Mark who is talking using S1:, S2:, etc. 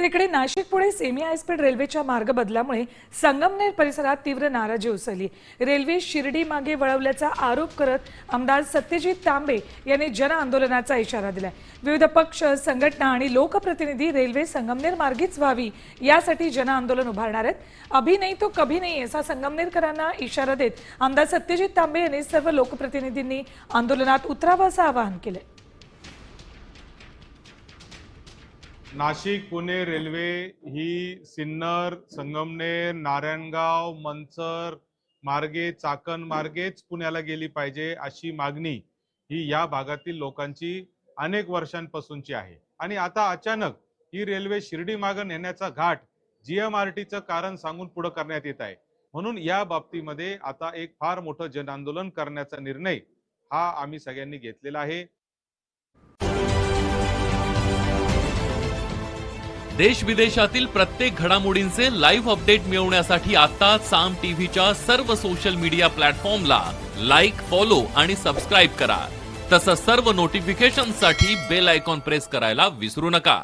S1: तर इकडे Nashik Pune semi high speed रेल्वेच्या मार्ग बदलामुळे संगमनेर परिसरात तीव्र नाराजी उसळली। रेल्वे शिर्डी मागे वळवल्याचा आरोप करत आमदार सत्यजित तांबे यांनी जन आंदोलनाचा इशारा दिलाय। विविध पक्ष, संघटना आणि लोकप्रतिनिधी रेल्वे संगमनेर मार्गीच व्हावी यासाठी जन आंदोलन उभारणार आहेत। अभी नहीं तो कभी नहीं असा संगमनेरकरांना इशारा देत आमदार सत्यजित तांबे यांनी सर्व लोकप्रतिनिधींनी आंदोलनात उतरावं असं आवाहन केलंय।
S2: नाशिक पुणे रेल्वे ही सिन्नर, संगमनेर, नारायणगाव, मनसर मार्गे, चाकण मार्गेच पुण्याला गेली पाहिजे अशी मागणी ही या भागातील लोकांची अनेक वर्षांपासूनची आहे। आणि आता अचानक ही रेल्वे शिर्डी मागे नेण्याचा घाट जीएमआरटीचं कारण सांगून पुढे करण्यात येत आहे। म्हणून या बाबतीमध्ये आता एक फार मोठं जन आंदोलन करण्याचा निर्णय हा आम्ही सगळ्यांनी घेतलेला आहे।
S3: देश विदेशातील प्रत्येक घडामोडींचे लाईव्ह अपडेट मिळवण्यासाठी आता साम टीव्हीच्या सर्व सोशल मीडिया प्लॅटफॉर्मला लाईक, फॉलो आणि सबस्क्राईब करा। तसंच सर्व नोटिफिकेशनसाठी बेल आयकॉन प्रेस करायला विसरू नका।